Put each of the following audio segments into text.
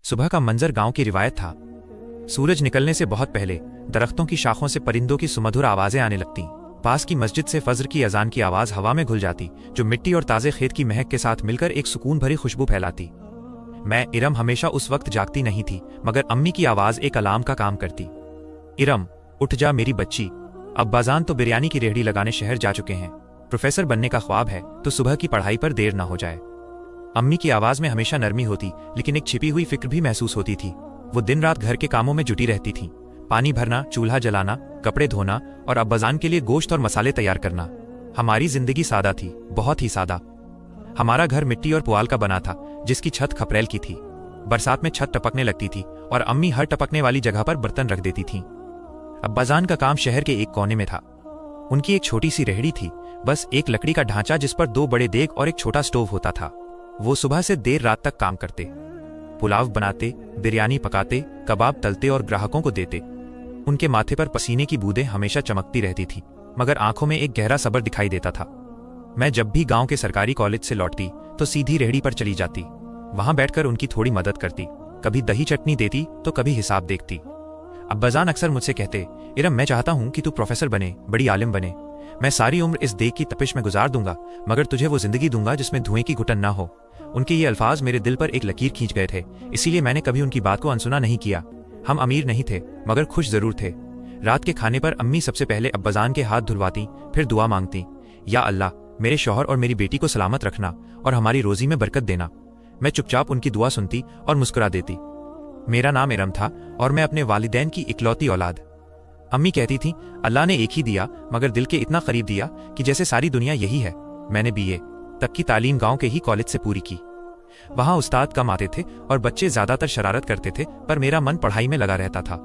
सुबह का मंजर गांव की रिवायत था। सूरज निकलने से बहुत पहले दरख्तों की शाखों से परिंदों की सुमधुर आवाजें आने लगती। पास की मस्जिद से फजर की अजान की आवाज हवा में घुल जाती, जो मिट्टी और ताजे खेत की महक के साथ मिलकर एक सुकून भरी खुशबू फैलाती। मैं इरम हमेशा उस वक्त जागती नहीं थी, मगर अम्मी की आवाज एक अलार्म का काम करती। इरम, उठ जा मेरी बच्ची, अब्बाजान तो बिरयानी की रेहड़ी लगाने शहर जा चुके हैं। प्रोफेसर बनने का ख्वाब है तो सुबह की पढ़ाई पर देर ना हो जाए। अम्मी की आवाज में हमेशा नरमी होती, लेकिन एक छिपी हुई फिक्र भी महसूस होती थी। वो दिन रात घर के कामों में जुटी रहती थी, पानी भरना, चूल्हा जलाना, कपड़े धोना और अब्बाजान के लिए गोश्त और मसाले तैयार करना। हमारी जिंदगी सादा थी, बहुत ही सादा। हमारा घर मिट्टी और पुआल का बना था, जिसकी छत खपरेल की थी। बरसात में छत टपकने लगती थी और अम्मी हर टपकने वाली जगह पर बर्तन रख देती थीं। अब्बाजान का काम शहर के एक कोने में था। उनकी एक छोटी सी रेहड़ी थी, बस एक लकड़ी का ढांचा जिस पर 2 बड़े देग और एक छोटा स्टोव होता था। वो सुबह से देर रात तक काम करते, पुलाव बनाते, बिरयानी पकाते, कबाब तलते और ग्राहकों को देते। उनके माथे पर पसीने की बूंदें हमेशा चमकती रहती थी, मगर आंखों में एक गहरा सब्र दिखाई देता था। मैं जब भी गांव के सरकारी कॉलेज से लौटती तो सीधी रेहड़ी पर चली जाती। वहां बैठकर उनकी थोड़ी मदद करती, कभी दही चटनी देती तो कभी हिसाब देखती। अब्बाजान अक्सर मुझसे कहते, इरम, मैं चाहता हूं कि तू प्रोफेसर बने, बड़ी आलिम बने। मैं सारी उम्र इस देग की तपिश में गुजार दूंगा, मगर तुझे वो जिंदगी दूंगा जिसमें धुएं की घुटन ना हो। उनके ये अल्फाज मेरे दिल पर एक लकीर खींच गए थे, इसीलिए मैंने कभी उनकी बात को अनसुना नहीं किया। हम अमीर नहीं थे, मगर खुश जरूर थे। रात के खाने पर अम्मी सबसे पहले अब्बाजान के हाथ धुलवाती, फिर दुआ मांगती, या अल्लाह, मेरे शौहर और मेरी बेटी को सलामत रखना और हमारी रोजी में बरकत देना। मैं चुपचाप उनकी दुआ सुनती और मुस्कुरा देती। मेरा नाम इरम था और मैं अपने वालिदैन की इकलौती औलाद। अम्मी कहती थी, अल्लाह ने एक ही दिया, मगर दिल के इतना करीब दिया कि जैसे सारी दुनिया यही है। मैंने BA तक की तालीम गांव के ही कॉलेज से पूरी की। वहां उस्ताद कम आते थे और बच्चे ज्यादातर शरारत करते थे, पर मेरा मन पढ़ाई में लगा रहता था।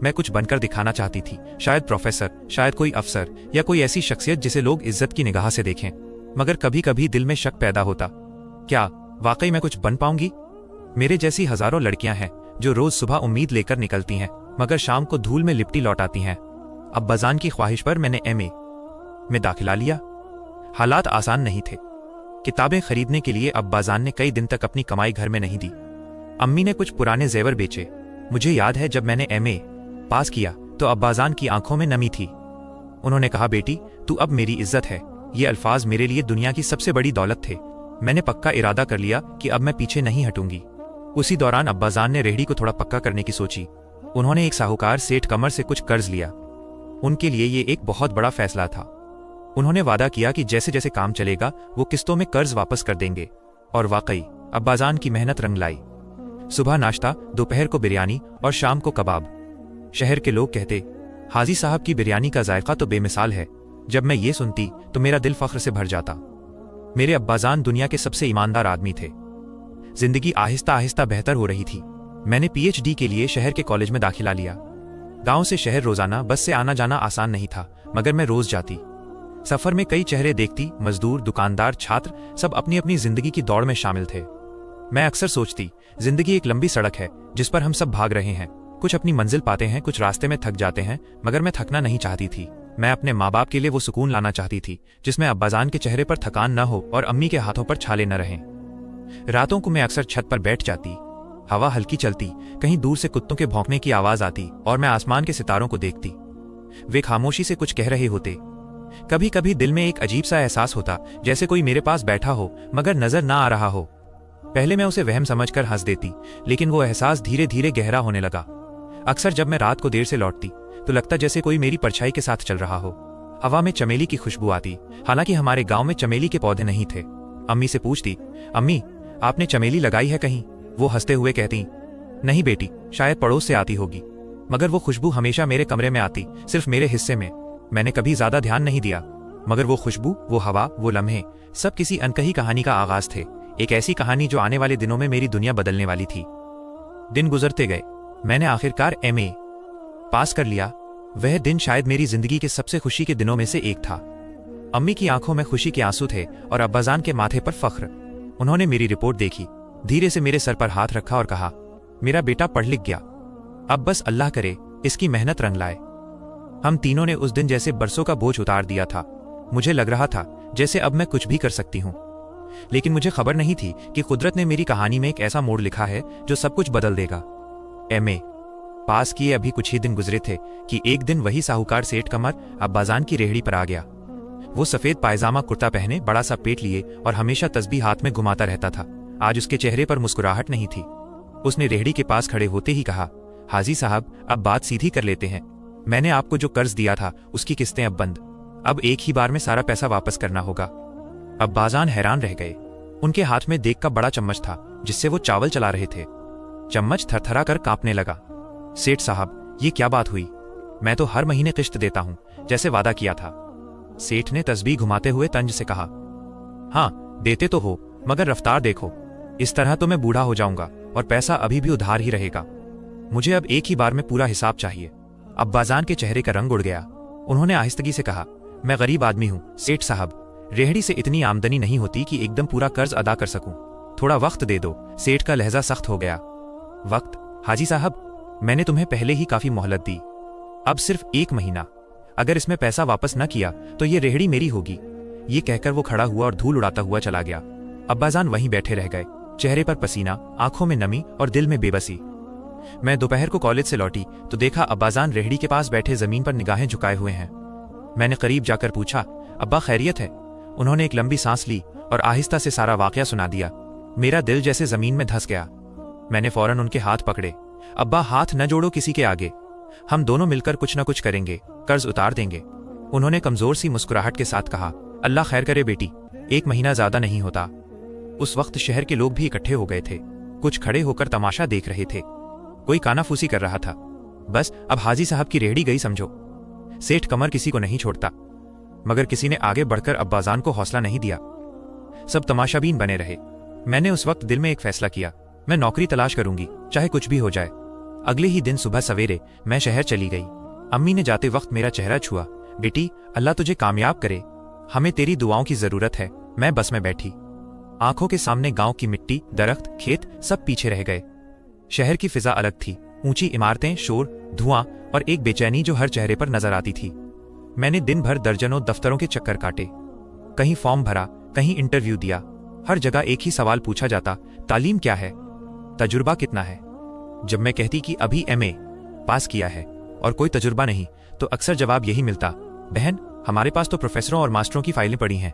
मैं कुछ बनकर दिखाना चाहती थी, शायद प्रोफेसर, शायद कोई अफसर या कोई ऐसी शख्सियत जिसे लोग इज्जत की निगाह से देखें। मगर कभी कभी दिल में शक पैदा होता, क्या वाकई मैं कुछ बन पाऊंगी? मेरे जैसी हजारों लड़कियां हैं जो रोज सुबह उम्मीद लेकर निकलती हैं, मगर शाम को धूल में लिपटी लौट आती हैं। अब्बाजान की ख्वाहिश पर मैंने MA में दाखिला लिया। हालात आसान नहीं थे। किताबें खरीदने के लिए अब्बाजान ने कई दिन तक अपनी कमाई घर में नहीं दी। अम्मी ने कुछ पुराने जेवर बेचे। मुझे याद है जब मैंने MA पास किया तो अब्बाजान की आंखों में नमी थी। उन्होंने कहा, बेटी, तू अब मेरी इज्जत है। ये अल्फाज मेरे लिए दुनिया की सबसे बड़ी दौलत थे। मैंने पक्का इरादा कर लिया कि अब मैं पीछे नहीं हटूंगी। उसी दौरान अब्बाजान ने रेहड़ी को थोड़ा पक्का करने की सोची। उन्होंने एक साहूकार सेठ कमर से कुछ कर्ज लिया। उनके लिए ये एक बहुत बड़ा फैसला था। उन्होंने वादा किया कि जैसे जैसे काम चलेगा वो किस्तों में कर्ज वापस कर देंगे। और वाकई अब्बाजान की मेहनत रंग लाई। सुबह नाश्ता, दोपहर को बिरयानी और शाम को कबाब। शहर के लोग कहते, हाजी साहब की बिरयानी का जायका तो बेमिसाल है। जब मैं ये सुनती तो मेरा दिल फख्र से भर जाता। मेरे अब्बाजान दुनिया के सबसे ईमानदार आदमी थे। जिंदगी आहिस्ता आहिस्ता बेहतर हो रही थी। मैंने PhD के लिए शहर के कॉलेज में दाखिला लिया। गांव से शहर रोजाना बस से आना जाना आसान नहीं था, मगर मैं रोज जाती। सफर में कई चेहरे देखती, मजदूर, दुकानदार, छात्र, सब अपनी अपनी जिंदगी की दौड़ में शामिल थे। मैं अक्सर सोचती, जिंदगी एक लंबी सड़क है जिस पर हम सब भाग रहे हैं। कुछ अपनी मंजिल पाते हैं, कुछ रास्ते में थक जाते हैं, मगर मैं थकना नहीं चाहती थी। मैं अपने माँ बाप के लिए वो सुकून लाना चाहती थी जिसमें अब्बाजान के चेहरे पर थकान न हो और अम्मी के हाथों पर छाले न रहें। रातों को मैं अक्सर छत पर बैठ जाती। हवा हल्की चलती, कहीं दूर से कुत्तों के भौंकने की आवाज आती और मैं आसमान के सितारों को देखती। वे खामोशी से कुछ कह रहे होते। कभी कभी दिल में एक अजीब सा एहसास होता, जैसे कोई मेरे पास बैठा हो मगर नजर ना आ रहा हो। पहले मैं उसे वहम समझकर हंस देती, लेकिन वो एहसास धीरे धीरे गहरा होने लगा। अक्सर जब मैं रात को देर से लौटती तो लगता जैसे कोई मेरी परछाई के साथ चल रहा हो। हवा में चमेली की खुशबू आती, हालांकि हमारे गांव में चमेली के पौधे नहीं थे। अम्मी से पूछती, अम्मी, आपने चमेली लगाई है कहीं? वो हंसते हुए कहती, नहीं बेटी, शायद पड़ोस से आती होगी। मगर वो खुशबू हमेशा मेरे कमरे में आती, सिर्फ मेरे हिस्से में। मैंने कभी ज्यादा ध्यान नहीं दिया, मगर वो खुशबू, वो हवा, वो लम्हे, सब किसी अनकही कहानी का आगाज थे। एक ऐसी कहानी जो आने वाले दिनों में मेरी दुनिया बदलने वाली थी। दिन गुजरते गए। मैंने आखिरकार MA पास कर लिया। वह दिन शायद मेरी जिंदगी के सबसे खुशी के दिनों में से एक था। अम्मी की आंखों में खुशी के आंसू थे और अब्बाजान के माथे पर फख्र। उन्होंने मेरी रिपोर्ट देखी, धीरे से मेरे सर पर हाथ रखा और कहा, मेरा बेटा पढ़ लिख गया। अब बस अल्लाह करे इसकी मेहनत रंग लाए। हम तीनों ने उस दिन जैसे बरसों का बोझ उतार दिया था। मुझे लग रहा था जैसे अब मैं कुछ भी कर सकती हूँ। लेकिन मुझे खबर नहीं थी कि कुदरत ने मेरी कहानी में एक ऐसा मोड़ लिखा है जो सब कुछ बदल देगा। एमए पास किए अभी कुछ ही दिन गुजरे थे कि एक दिन वही साहूकार सेठ कमर अब्बाजान की रेहड़ी पर आ गया। वो सफेद पायजामा कुर्ता पहने, बड़ा सा पेट लिए और हमेशा तस्बीह हाथ में घुमाता रहता था। आज उसके चेहरे पर मुस्कुराहट नहीं थी। उसने रेहड़ी के पास खड़े होते ही कहा, हाजी साहब, अब बात सीधी कर लेते हैं। मैंने आपको जो कर्ज दिया था उसकी किस्तें अब बंद। अब एक ही बार में सारा पैसा वापस करना होगा। अब्बाजान हैरान रह गए। उनके हाथ में देग का बड़ा चम्मच था जिससे वो चावल चला रहे थे। चम्मच थरथरा कर कांपने लगा। सेठ साहब, ये क्या बात हुई? मैं तो हर महीने किश्त देता हूं, जैसे वादा किया था। सेठ ने तस्बीह घुमाते हुए तंज से कहा, हाँ देते तो हो, मगर रफ्तार देखो। इस तरह तो मैं बूढ़ा हो जाऊंगा और पैसा अभी भी उधार ही रहेगा। मुझे अब एक ही बार में पूरा हिसाब चाहिए। अब्बाजान के चेहरे का रंग उड़ गया। उन्होंने आहिस्तगी से कहा, मैं गरीब आदमी हूं सेठ साहब, रेहड़ी से इतनी आमदनी नहीं होती कि एकदम पूरा कर्ज अदा कर सकूं। थोड़ा वक्त दे दो। सेठ का लहजा सख्त हो गया। वक्त? हाजी साहब, मैंने तुम्हें पहले ही काफी मोहलत दी। अब सिर्फ 1 महीना। अगर इसमें पैसा वापस न किया तो ये रेहड़ी मेरी होगी। ये कहकर वो खड़ा हुआ और धूल उड़ाता हुआ चला गया। अब्बाजान वहीं बैठे रह गए, चेहरे पर पसीना, आंखों में नमी और दिल में बेबसी। मैं दोपहर को कॉलेज से लौटी तो देखा अब्बाजान रेहड़ी के पास बैठे जमीन पर निगाहें झुकाए हुए हैं। मैंने करीब जाकर पूछा, अब्बा खैरियत है? उन्होंने एक लंबी सांस ली और आहिस्ता से सारा वाकया सुना दिया। मेरा दिल जैसे जमीन में धंस गया। मैंने फौरन उनके हाथ पकड़े। अब्बा, हाथ न जोड़ो किसी के आगे। हम दोनों मिलकर कुछ न कुछ करेंगे, कर्ज उतार देंगे। उन्होंने कमजोर सी मुस्कुराहट के साथ कहा, अल्लाह खैर करे बेटी, 1 महीना ज्यादा नहीं होता। उस वक्त शहर के लोग भी इकट्ठे हो गए थे। कुछ खड़े होकर तमाशा देख रहे थे, कोई कानाफूसी कर रहा था। बस अब हाजी साहब की रेहड़ी गई समझो। सेठ कमर किसी को नहीं छोड़ता। मगर किसी ने आगे बढ़कर अब्बाजान को हौसला नहीं दिया। सब तमाशाबीन बने रहे। मैंने उस वक्त दिल में एक फैसला किया, मैं नौकरी तलाश करूंगी, चाहे कुछ भी हो जाए। अगले ही दिन सुबह सवेरे मैं शहर चली गई। अम्मी ने जाते वक्त मेरा चेहरा छुआ। बेटी, अल्लाह तुझे कामयाब करे, हमें तेरी दुआओं की जरूरत है। मैं बस में बैठी। आंखों के सामने गांव की मिट्टी, दरख्त, खेत सब पीछे रह गए। शहर की फिजा अलग थी, ऊंची इमारतें, शोर, धुआं और एक बेचैनी जो हर चेहरे पर नजर आती थी। मैंने दिन भर दर्जनों दफ्तरों के चक्कर काटे। कहीं फॉर्म भरा, कहीं इंटरव्यू दिया। हर जगह एक ही सवाल पूछा जाता, तालीम क्या है, तजुर्बा कितना है। जब मैं कहती कि अभी एमए पास किया है और कोई तजुर्बा नहीं, तो अक्सर जवाब यही मिलता, बहन हमारे पास तो प्रोफेसरों और मास्टरों की फाइलें पड़ी हैं,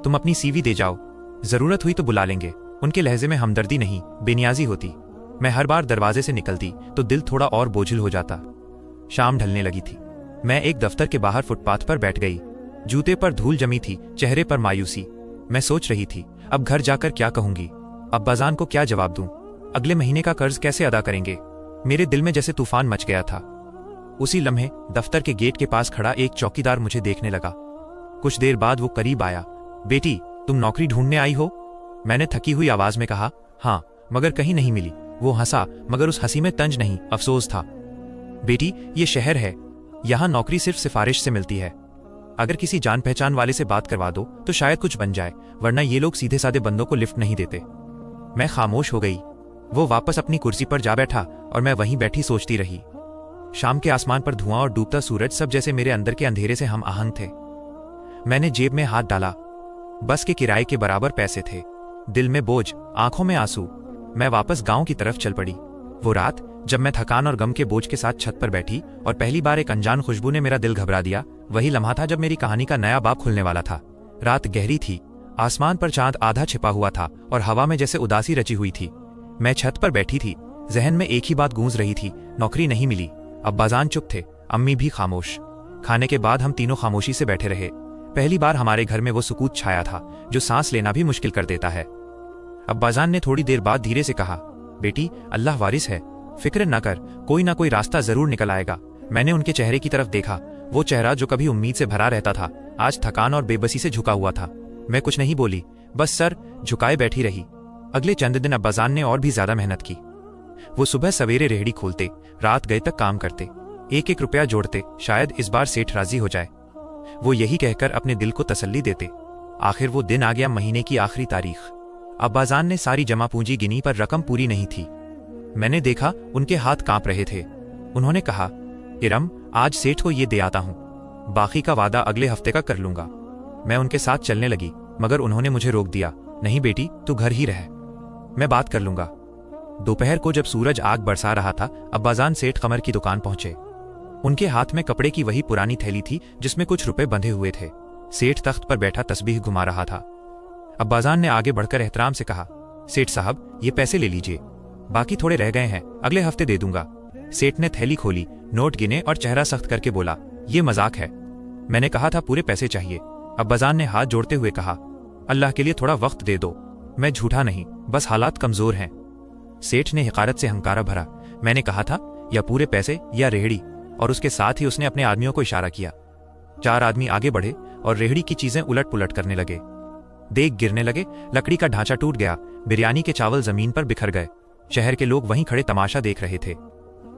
तुम अपनी सीवी दे जाओ, जरूरत हुई तो बुला लेंगे। उनके लहजे में हमदर्दी नहीं, बेनियाजी होती। मैं हर बार दरवाजे से निकलती तो दिल थोड़ा और बोझिल हो जाता। शाम ढलने लगी थी। मैं एक दफ्तर के बाहर फुटपाथ पर बैठ गई। जूते पर धूल जमी थी, चेहरे पर मायूसी। मैं सोच रही थी, अब घर जाकर क्या कहूंगी, अब्बाजान को क्या जवाब दूं, अगले महीने का कर्ज कैसे अदा करेंगे। मेरे दिल में जैसे तूफान मच गया था। उसी लम्हे दफ्तर के गेट के पास खड़ा एक चौकीदार मुझे देखने लगा। कुछ देर बाद वो करीब आया। बेटी, तुम नौकरी ढूंढने आई हो? मैंने थकी हुई आवाज में कहा, हाँ, मगर कहीं नहीं मिली। वो हंसा, मगर उस हंसी में तंज नहीं, अफसोस था। बेटी, ये शहर है, यहाँ नौकरी सिर्फ सिफारिश से मिलती है। अगर किसी जान पहचान वाले से बात करवा दो तो शायद कुछ बन जाए, वरना ये लोग सीधे साधे बंदों को लिफ्ट नहीं देते। मैं खामोश हो गई। वो वापस अपनी कुर्सी पर जा बैठा और मैं वहीं बैठी सोचती रही। शाम के आसमान पर धुआं और डूबता सूरज सब जैसे मेरे अंदर के अंधेरे से हम आहंग थे। मैंने जेब में हाथ डाला। बस के किराए के बराबर पैसे थे। दिल में बोझ, आंखों में आंसू। मैं वापस गांव की तरफ चल पड़ी। वो रात जब मैं थकान और गम के बोझ के साथ छत पर बैठी और पहली बार एक अनजान खुशबू ने मेरा दिल घबरा दिया, वही लम्हा था जब मेरी कहानी का नया बाब खुलने वाला था। रात गहरी थी, आसमान पर चांद आधा छिपा हुआ था और हवा में जैसे उदासी रची हुई थी। मैं छत पर बैठी थी, जहन में एक ही बात गूंज रही थी, नौकरी नहीं मिली। अब्बाजान चुप थे, अम्मी भी खामोश। खाने के बाद हम तीनों खामोशी से बैठे रहे। पहली बार हमारे घर में वो सुकूत छाया था जो सांस लेना भी मुश्किल कर देता है। अब्बाजान ने थोड़ी देर बाद धीरे से कहा, बेटी, अल्लाह वारिस है, फिक्र न कर, कोई ना कोई रास्ता जरूर निकल आएगा। मैंने उनके चेहरे की तरफ देखा। वो चेहरा जो कभी उम्मीद से भरा रहता था, आज थकान और बेबसी से झुका हुआ था। मैं कुछ नहीं बोली, बस सर झुकाए बैठी रही। अगले चंद दिन अब्बाजान ने और भी ज्यादा मेहनत की। वो सुबह सवेरे रेहड़ी खोलते, रात गए तक काम करते, एक एक रुपया जोड़ते, शायद इस बार सेठ राजी हो जाए। वो यही कहकर अपने दिल को तसल्ली देते। आखिर वो दिन आ गया, महीने की आखिरी तारीख। अब्बाजान ने सारी जमा पूंजी गिनी पर रकम पूरी नहीं थी। मैंने देखा उनके हाथ कांप रहे थे। उन्होंने कहा, इरम, आज सेठ को ये दे आता हूं, बाकी का वादा अगले हफ्ते का कर लूंगा। मैं उनके साथ चलने लगी, मगर उन्होंने मुझे रोक दिया। नहीं बेटी, तू घर ही रह, मैं बात कर लूंगा। दोपहर को जब सूरज आग बरसा रहा था, अब्बाजान सेठ कमर की दुकान पहुंचे। उनके हाथ में कपड़े की वही पुरानी थैली थी जिसमें कुछ रुपए बंधे हुए थे। सेठ तख्त पर बैठा तस्बीह घुमा रहा था। अब्बाजान ने आगे बढ़कर एहतराम से कहा, सेठ साहब, ये पैसे ले लीजिए, बाकी थोड़े रह गए हैं, अगले हफ्ते दे दूंगा। सेठ ने थैली खोली, नोट गिने और चेहरा सख्त करके बोला, ये मजाक है, मैंने कहा था पूरे पैसे चाहिए। अब्बाजान ने हाथ जोड़ते हुए कहा, अल्लाह के लिए थोड़ा वक्त दे दो, मैं झूठा नहीं, बस हालात कमजोर हैं। सेठ ने हिकारत से हंकारा भरा, मैंने कहा था या पूरे पैसे या रेहड़ी, और उसके साथ ही उसने अपने आदमियों को इशारा किया। 4 आदमी आगे बढ़े और रेहड़ी की चीजें उलट पुलट करने लगे। देग गिरने लगे, लकड़ी का ढांचा टूट गया, बिरयानी के चावल जमीन पर बिखर गए। शहर के लोग वहीं खड़े तमाशा देख रहे थे।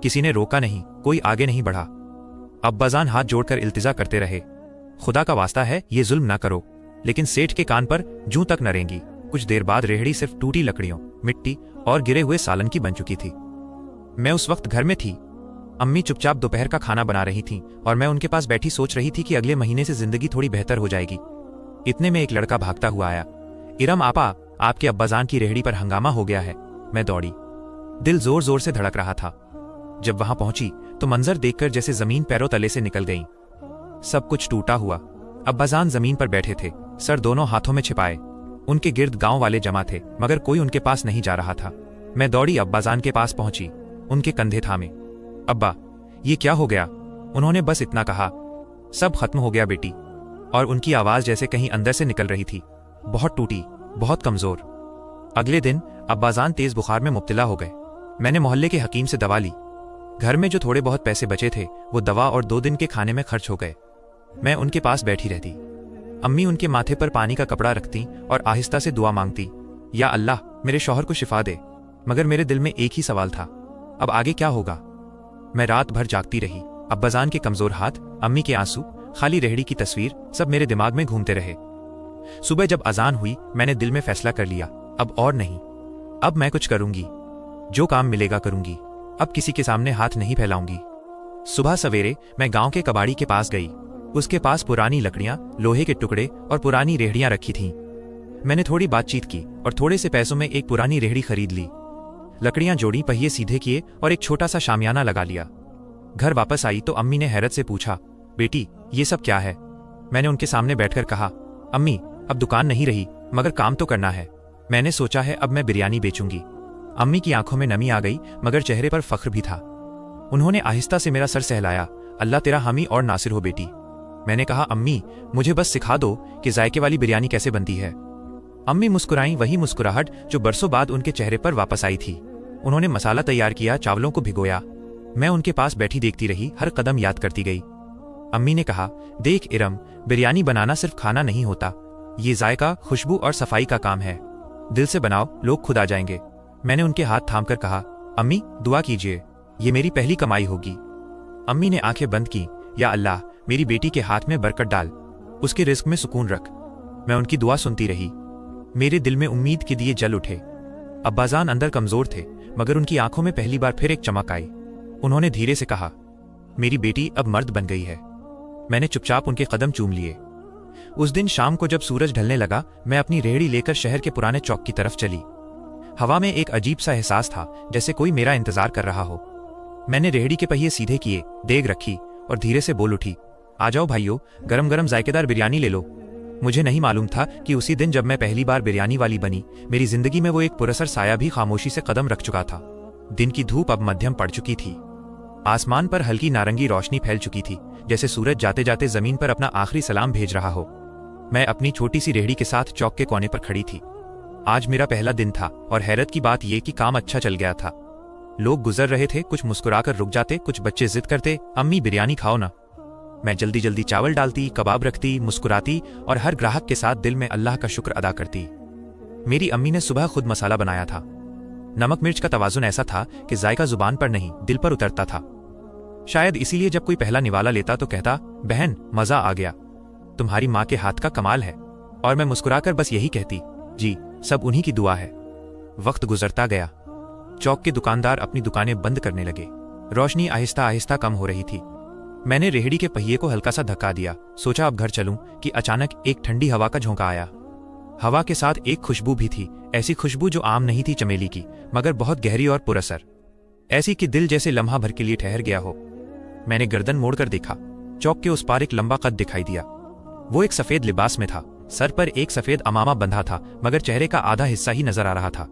किसी ने रोका नहीं, कोई आगे नहीं बढ़ा। अब्बाजान हाथ जोड़कर इल्तिजा करते रहे, खुदा का वास्ता है ये जुल्म ना करो। लेकिन सेठ के कान पर जूं तक न रेंगी। कुछ देर बाद रेहड़ी सिर्फ टूटी लकड़ियों, मिट्टी और गिरे हुए सालन की बन चुकी थी। मैं उस वक्त घर में थी। अम्मी चुपचाप दोपहर का खाना बना रही थीं और मैं उनके पास बैठी सोच रही थी कि अगले महीने से जिंदगी थोड़ी बेहतर हो जाएगी। इतने में एक लड़का भागता हुआ आया, इरम आपा, आपके अब्बाजान की रेहड़ी पर हंगामा हो गया है। मैं दौड़ी, दिल जोर जोर से धड़क रहा था। जब वहां पहुंची तो मंजर देखकर जैसे जमीन पैरों तले से निकल गई। सब कुछ टूटा हुआ। अब्बाजान जमीन पर बैठे थे, सर दोनों हाथों में छिपाए। उनके गिर्द गांव वाले जमा थे, मगर कोई उनके पास नहीं जा रहा था। मैं दौड़ी अब्बाजान के पास पहुंची, उनके कंधे थामे। अब्बा, ये क्या हो गया? उन्होंने बस इतना कहा, सब खत्म हो गया बेटी। और उनकी आवाज जैसे कहीं अंदर से निकल रही थी, बहुत टूटी, बहुत कमजोर। अगले दिन अब्बाजान तेज बुखार में मुब्तला हो गए। मैंने मोहल्ले के हकीम से दवा ली। घर में जो थोड़े बहुत पैसे बचे थे वो दवा और 2 दिन के खाने में खर्च हो गए। मैं उनके पास बैठी रहती। अम्मी उनके माथे पर पानी का कपड़ा रखती और आहिस्ता से दुआ मांगती, या अल्लाह मेरे शौहर को शिफा दे। मगर मेरे दिल में एक ही सवाल था, अब आगे क्या होगा? मैं रात भर जागती रही। अब्बाजान के कमजोर हाथ, अम्मी के आंसू, खाली रेहड़ी की तस्वीर, सब मेरे दिमाग में घूमते रहे। सुबह जब अजान हुई मैंने दिल में फैसला कर लिया, अब और नहीं। अब मैं कुछ करूंगी, जो काम मिलेगा करूंगी। अब किसी के सामने हाथ नहीं फैलाऊंगी। सुबह सवेरे मैं गांव के कबाड़ी के पास गई। उसके पास पुरानी लकड़ियां, लोहे के टुकड़े और पुरानी रेहड़ियां रखी थीं। मैंने थोड़ी बातचीत की और थोड़े से पैसों में एक पुरानी रेहड़ी खरीद ली। लकड़ियां जोड़ी, पहिए सीधे किए और एक छोटा सा शामियाना लगा लिया। घर वापस आई तो अम्मी ने हैरत से पूछा, बेटी ये सब क्या है? मैंने उनके सामने बैठकर कहा, अम्मी अब दुकान नहीं रही, मगर काम तो करना है। मैंने सोचा है अब मैं बिरयानी बेचूंगी। अम्मी की आंखों में नमी आ गई, मगर चेहरे पर फख्र भी था। उन्होंने आहिस्ता से मेरा सर सहलाया, अल्लाह तेरा हामी और नासिर हो बेटी। मैंने कहा, अम्मी मुझे बस सिखा दो कि जायके वाली बिरयानी कैसे बनती है। अम्मी मुस्कुराई, वही मुस्कुराहट जो बरसों बाद उनके चेहरे पर वापस आई थी। उन्होंने मसाला तैयार किया, चावलों को भिगोया। मैं उनके पास बैठी देखती रही, हर कदम याद करती गई। अम्मी ने कहा, देख इरम, बिरयानी बनाना सिर्फ खाना नहीं होता, ये जायका, खुशबू और सफाई का काम है। दिल से बनाओ, लोग खुद आ जाएंगे। मैंने उनके हाथ थामकर कहा, अम्मी दुआ कीजिए, ये मेरी पहली कमाई होगी। अम्मी ने आंखें बंद की, या अल्लाह मेरी बेटी के हाथ में बरकत डाल, उसके रिस्क में सुकून रख। मैं उनकी दुआ सुनती रही। मेरे दिल में उम्मीद के दिए जल उठे। अब्बाजान अंदर कमजोर थे, मगर उनकी आंखों में पहली बार फिर एक चमक आई। उन्होंने धीरे से कहा, मेरी बेटी अब मर्द बन गई है। मैंने चुपचाप उनके कदम चूम लिए। उस दिन शाम को जब सूरज ढलने लगा, मैं अपनी रेहड़ी लेकर शहर के पुराने चौक की तरफ चली। हवा में एक अजीब सा एहसास था, जैसे कोई मेरा इंतजार कर रहा हो। मैंने रेहड़ी के पहिए सीधे किए, देग रखी और धीरे से बोल उठी, आ जाओ भाइयों, गरम गरम जायकेदार बिरयानी ले लो। मुझे नहीं मालूम था कि उसी दिन जब मैं पहली बार बिरयानी वाली बनी, मेरी जिंदगी में वो एक पुरअसर साया भी खामोशी से कदम रख चुका था। दिन की धूप अब मध्यम पड़ चुकी थी। आसमान पर हल्की नारंगी रोशनी फैल चुकी थी, जैसे सूरज जाते जाते जमीन पर अपना आखिरी सलाम भेज रहा हो। मैं अपनी छोटी सी रेहड़ी के साथ चौक के कोने पर खड़ी थी। आज मेरा पहला दिन था और हैरत की बात यह कि काम अच्छा चल गया था। लोग गुजर रहे थे, कुछ मुस्कुराकर रुक जाते, कुछ बच्चे जिद करते, अम्मी बिरयानी खाओ ना। मैं जल्दी जल्दी चावल डालती, कबाब रखती, मुस्कुराती और हर ग्राहक के साथ दिल में अल्लाह का शुक्र अदा करती। मेरी अम्मी ने सुबह खुद मसाला बनाया था। नमक मिर्च का तवाजुन ऐसा था कि जायका जुबान पर नहीं, दिल पर उतरता था। शायद इसीलिए जब कोई पहला निवाला लेता तो कहता, बहन मजा आ गया, तुम्हारी माँ के हाथ का कमाल है। और मैं मुस्कुराकर बस यही कहती, जी सब उन्हीं की दुआ है। वक्त गुजरता गया। चौक के दुकानदार अपनी दुकानें बंद करने लगे। रोशनी आहिस्ता आहिस्ता कम हो रही थी। मैंने रेहड़ी के पहिए को हल्का सा धक्का दिया, सोचा अब घर चलूं कि अचानक एक ठंडी हवा का झोंका आया। हवा के साथ एक खुशबू भी थी, ऐसी खुशबू जो आम नहीं थी चमेली की, मगर बहुत गहरी और पुरअसर, ऐसी कि दिल जैसे लम्हा भर के लिए ठहर गया हो। मैंने गर्दन मोड़कर देखा। चौक के उस पार एक लंबा कद दिखाई दिया। वो एक सफेद लिबास में था, सर पर एक सफेद अमामा बंधा था, मगर चेहरे का आधा हिस्सा ही नजर आ रहा था।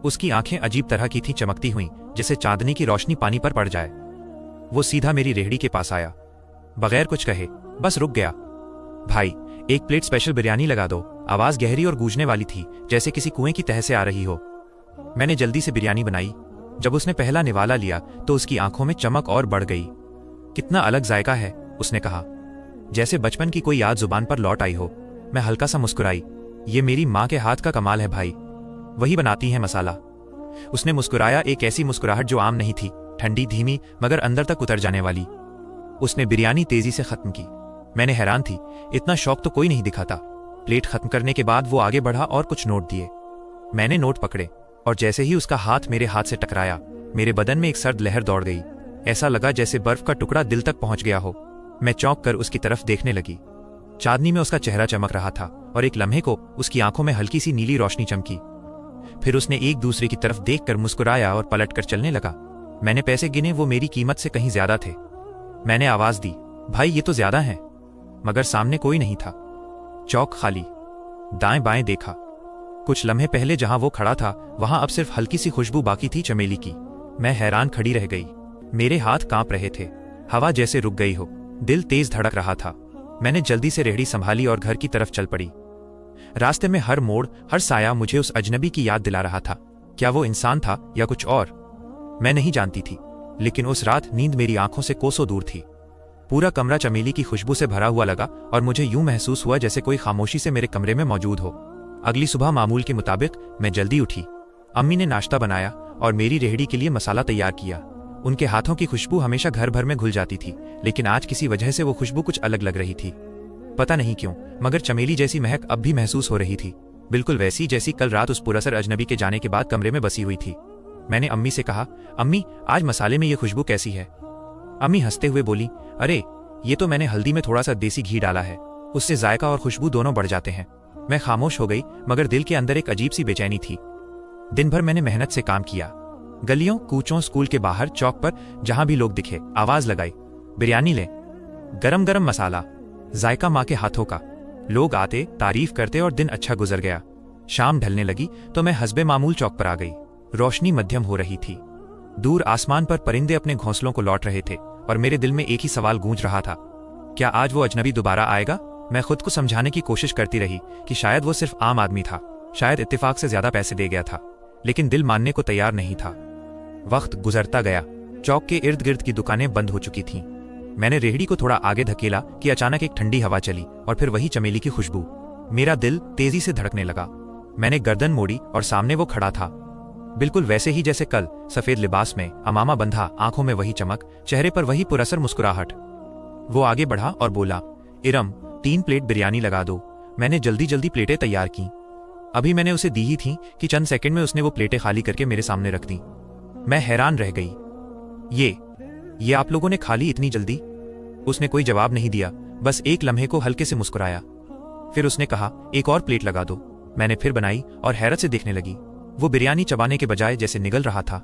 उसकी आंखें अजीब तरह की थीं, चमकती हुई, जैसे चांदनी की रोशनी पानी पर पड़ जाए। वो सीधा मेरी रेहड़ी के पास आया, बगैर कुछ कहे, बस रुक गया। भाई, एक प्लेट स्पेशल बिरयानी लगा दो। आवाज गहरी और गूंजने वाली थी, जैसे किसी कुएं की तह से आ रही हो। मैंने जल्दी से बिरयानी बनाई। जब उसने पहला निवाला लिया तो उसकी आंखों में चमक और बढ़ गई। कितना अलग जायका है, उसने कहा, जैसे बचपन की कोई याद जुबान पर लौट आई हो। मैं हल्का सा मुस्कुराई। ये मेरी माँ के हाथ का कमाल है भाई, वही बनाती है मसाला। उसने मुस्कुराया, एक ऐसी मुस्कुराहट जो आम नहीं थी, ठंडी, धीमी, मगर अंदर तक उतर जाने वाली। उसने बिरयानी तेजी से खत्म की। मैंने हैरान थी, इतना शौक तो कोई नहीं दिखाता। प्लेट खत्म करने के बाद वो आगे बढ़ा और कुछ नोट दिए। मैंने नोट पकड़े और जैसे ही उसका हाथ मेरे हाथ से टकराया, मेरे बदन में एक सर्द लहर दौड़ गई। ऐसा लगा जैसे बर्फ का टुकड़ा दिल तक पहुंच गया हो। मैं चौंक कर उसकी तरफ देखने लगी। चांदनी में उसका चेहरा चमक रहा था और एक लम्हे को उसकी आंखों में हल्की सी नीली रोशनी चमकी। फिर उसने एक दूसरे की तरफ देखकर मुस्कुराया और पलटकर चलने लगा। मैंने पैसे गिने, वो मेरी कीमत से कहीं ज्यादा थे। मैंने आवाज दी, भाई ये तो ज्यादा है, मगर सामने कोई नहीं था। चौक खाली। दाएं बाएं देखा। कुछ लम्हे पहले जहां वो खड़ा था, वहां अब सिर्फ हल्की सी खुशबू बाकी थी, चमेली की। मैं हैरान खड़ी रह गई। मेरे हाथ कांप रहे थे, हवा जैसे रुक गई हो, दिल तेज धड़क रहा था। मैंने जल्दी से रेहड़ी संभाली और घर की तरफ चल पड़ी। रास्ते में हर मोड़, हर साया मुझे उस अजनबी की याद दिला रहा था। क्या वो इंसान था या कुछ और? मैं नहीं जानती थी, लेकिन उस रात नींद मेरी आंखों से कोसों दूर थी। पूरा कमरा चमेली की खुशबू से भरा हुआ लगा और मुझे यूं महसूस हुआ जैसे कोई खामोशी से मेरे कमरे में मौजूद हो। अगली सुबह मामूल के मुताबिक मैं जल्दी उठी। अम्मी ने नाश्ता बनाया और मेरी रेहड़ी के लिए मसाला तैयार किया। उनके हाथों की खुशबू हमेशा घर भर में घुल जाती थी, लेकिन आज किसी वजह से वो खुशबू कुछ अलग लग रही थी। पता नहीं क्यों, मगर चमेली जैसी महक अब भी महसूस हो रही थी, बिल्कुल वैसी जैसी कल रात उस पुरअसर अजनबी के जाने के बाद कमरे में बसी हुई थी। मैंने अम्मी से कहा, अम्मी आज मसाले में ये खुशबू कैसी है? अम्मी हंसते हुए बोली, अरे ये तो मैंने हल्दी में थोड़ा सा देसी घी डाला है, उससे जायका और खुशबू दोनों बढ़ जाते हैं। मैं खामोश हो गई, मगर दिल के अंदर एक अजीब सी बेचैनी थी। दिन भर मैंने मेहनत से काम किया। गलियों, कूचों, स्कूल के बाहर, चौक पर, जहां भी लोग दिखे, आवाज लगाई, बिरयानी ले, गरम गरम मसाला, जायका माँ के हाथों का। लोग आते, तारीफ करते और दिन अच्छा गुजर गया। शाम ढलने लगी तो मैं हस्बे मामूल चौक पर आ गई। रोशनी मध्यम हो रही थी। दूर आसमान पर परिंदे अपने घोंसलों को लौट रहे थे और मेरे दिल में एक ही सवाल गूंज रहा था, क्या आज वो अजनबी दोबारा आएगा? मैं खुद को समझाने की कोशिश करती रही कि शायद वो सिर्फ आम आदमी था, शायद इत्तेफाक से ज्यादा पैसे दे गया था, लेकिन दिल मानने को तैयार नहीं था। वक्त गुजरता गया। चौक के इर्द गिर्द की दुकानें बंद हो चुकी थीं। मैंने रेहड़ी को थोड़ा आगे धकेला कि अचानक एक ठंडी हवा चली और फिर वही चमेली की खुशबू। मेरा दिल तेजी से धड़कने लगा। मैंने गर्दन मोड़ी और सामने वो खड़ा था, बिल्कुल वैसे ही जैसे कल, सफेद लिबास में, अमामा बंधा, आंखों में वही चमक, चेहरे पर वही पुरअसर मुस्कुराहट। वो आगे बढ़ा और बोला, इरम 3 प्लेट बिरयानी लगा दो। मैंने जल्दी जल्दी प्लेटें तैयार की। अभी मैंने उसे दी ही थी कि चंद सेकंड में उसने वो प्लेटें खाली करके मेरे सामने रख दी। मैं हैरान रह गई। ये आप लोगों ने खा ली इतनी जल्दी? उसने कोई जवाब नहीं दिया, बस एक लम्हे को हल्के से मुस्कुराया। फिर उसने कहा, एक और प्लेट लगा दो। मैंने फिर बनाई और हैरत से देखने लगी। वो बिरयानी चबाने के बजाय जैसे निगल रहा था।